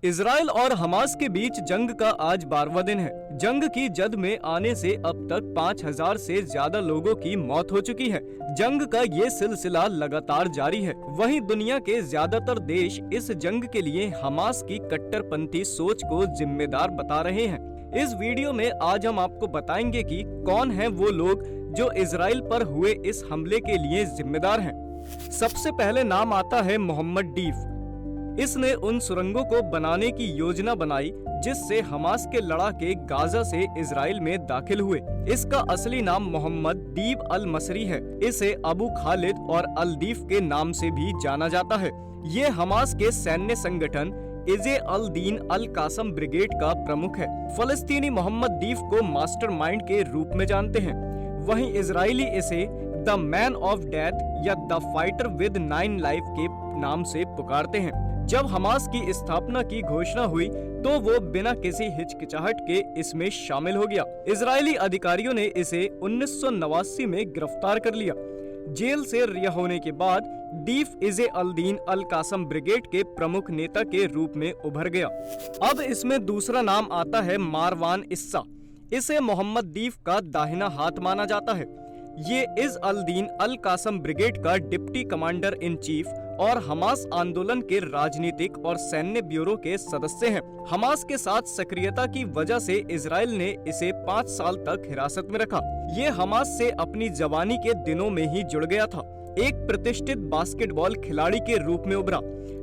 Israel और Hamas के बीच जंग का आज 12वां दिन है। जंग की जद में आने से अब तक 5000 से ज्यादा लोगों की मौत हो चुकी है। जंग का ये सिलसिला लगातार जारी है। वहीं दुनिया के ज्यादातर देश इस जंग के लिए हमास की कट्टरपंथी सोच को जिम्मेदार बता रहे हैं। इस वीडियो में आज हम आपको बताएंगे कि कौन है वो लोग जो इजराइल पर हुए इस हमले के लिए जिम्मेदार हैं। सबसे पहले नाम आता है मोहम्मद डीफ। इसने उन सुरंगों को बनाने की योजना बनाई जिससे हमास के लड़ाके गाजा से इजराइल में दाखिल हुए। इसका असली नाम मोहम्मद दीब अल मसरी है। इसे अबू खालिद और अल दीफ के नाम से भी जाना जाता है। ये हमास के सैन्य संगठन इजे अल दीन अल कासम ब्रिगेड का प्रमुख है। फलस्तीनी मोहम्मद दीफ को मास्टरमाइंड के रूप में जानते हैं। वहीं इजरायली इसे द मैन ऑफ डेथ या द फाइटर विद 9 लाइफ के नाम से पुकारते हैं। जब हमास की स्थापना की घोषणा हुई तो वो बिना किसी हिचकिचाहट के इसमें शामिल हो गया। इजरायली अधिकारियों ने इसे 1989 में गिरफ्तार कर लिया। जेल से रिहा होने के बाद डीफ इजे अल दीन अल कासम ब्रिगेड के प्रमुख नेता के रूप में उभर गया। अब इसमें दूसरा नाम आता है मारवान इस्सा। इसे मोहम्मद दीफ का दाहिना हाथ माना जाता है। ये is all Deen Al Qasim brigade का डिप्टी कमांडर इन चीफ और हमास आंदोलन के राजनीतिक और सैन्य ब्यूरो के सदस्य हैं। हमास के साथ सक्रियता की वजह से इजराइल ने इसे 5 साल तक हिरासत में रखा। ये हमास से अपनी जवानी के दिनों में ही जुड़ गया था। एक प्रतिष्ठित बास्केटबॉल खिलाड़ी के रूप में उभरा,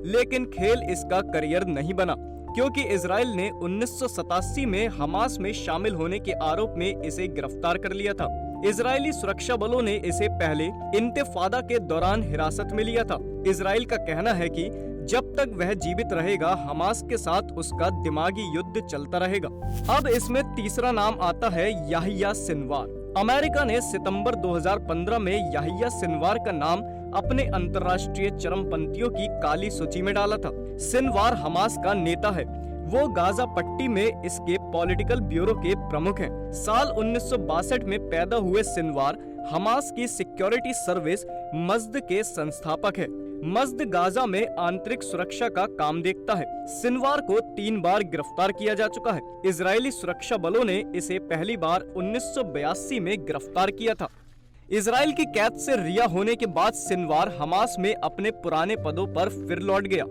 लेकिन खेल इसका करियर नहीं बना क्योंकि इजराइल ने 1987 में हमास में शामिल होने के आरोप में इसे गिरफ्तार कर लिया था। इजरायली सुरक्षा बलों ने इसे पहले इंतिफादा के दौरान हिरासत में लिया था। इजराइल का कहना है कि जब तक वह जीवित रहेगा हमास के साथ उसका दिमागी युद्ध चलता रहेगा। अब इसमें तीसरा नाम आता है याहिया सिनवार। अमेरिका ने सितंबर 2015 में याहिया सिनवार का नाम अपने अंतर्राष्ट्रीय चरमपंथियों की काली सूची में डाला था। सिनवार हमास का नेता है। वो गाजा पट्टी में इसके पॉलिटिकल ब्यूरो के प्रमुख हैं। साल 1962 में पैदा हुए सिनवार हमास की सिक्योरिटी सर्विस मस्द के संस्थापक है। मस्द गाजा में आंतरिक सुरक्षा का काम देखता है। सिनवार को 3 बार गिरफ्तार किया जा चुका है। इजरायली सुरक्षा बलों ने इसे पहली बार 1982 में गिरफ्तार किया था। इजराइल की कैद से रिहा होने के बाद सिनवार हमास में अपने पुराने पदों पर फिर लौट गया।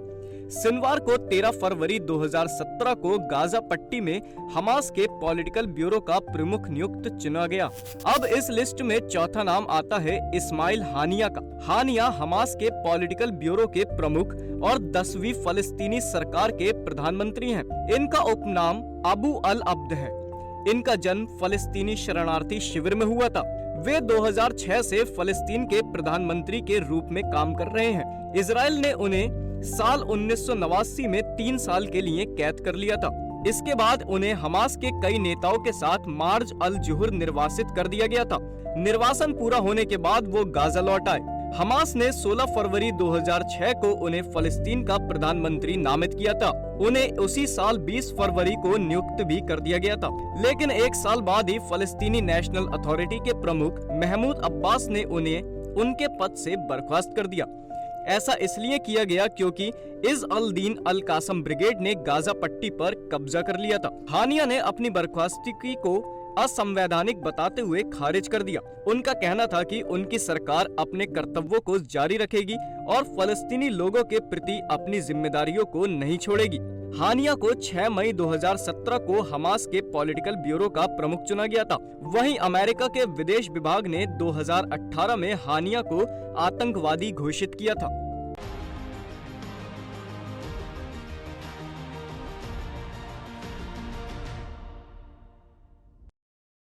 सिनवार को 13 फरवरी 2017 को गाजा पट्टी में हमास के पॉलिटिकल ब्यूरो का प्रमुख नियुक्त चुना गया। अब इस लिस्ट में चौथा नाम आता है इस्माइल हानिया का। हानिया हमास के पॉलिटिकल ब्यूरो के प्रमुख और 10वीं फलस्तीनी सरकार के प्रधानमंत्री हैं। इनका उपनाम अबू अल अब्द है। इनका जन्म फलस्तीनी शरणार्थी शिविर में हुआ था। वे 2006 से फलस्तीन के प्रधानमंत्री के रूप में काम कर रहे हैं। इजराइल ने उन्हें साल 1989 में 3 साल के लिए कैद कर लिया था। इसके बाद उन्हें हमास के कई नेताओं के साथ मार्ज अल जुहर निर्वासित कर दिया गया था। निर्वासन पूरा होने के बाद वो गाजा लौट आए। हमास ने 16 फरवरी 2006 को उन्हें फलस्तीन का प्रधानमंत्री नामित किया था। उन्हें उसी साल 20 फरवरी को नियुक्त भी कर दिया गया था। लेकिन 1 साल बाद ही फलस्तीनी नेशनल अथॉरिटी के प्रमुख महमूद अब्बास ने उन्हें उनके पद से बर्खास्त कर दिया। ऐसा इसलिए किया गया क्योंकि is all Deen Al Qasim brigade ने गाजा पट्टी पर कब्जा कर लिया था। हानिया ने अपनी बर्खास्तगी को असंवैधानिक बताते हुए खारिज कर दिया। उनका कहना था कि उनकी सरकार अपने कर्तव्यों को जारी रखेगी और फलस्तीनी लोगों के प्रति अपनी जिम्मेदारियों को नहीं छोड़ेगी। हानिया को 6 मई 2017 को हमास के पॉलिटिकल ब्यूरो का प्रमुख चुना गया था। वहीं अमेरिका के विदेश विभाग ने 2018 में हानिया को आतंकवादी घोषित किया था।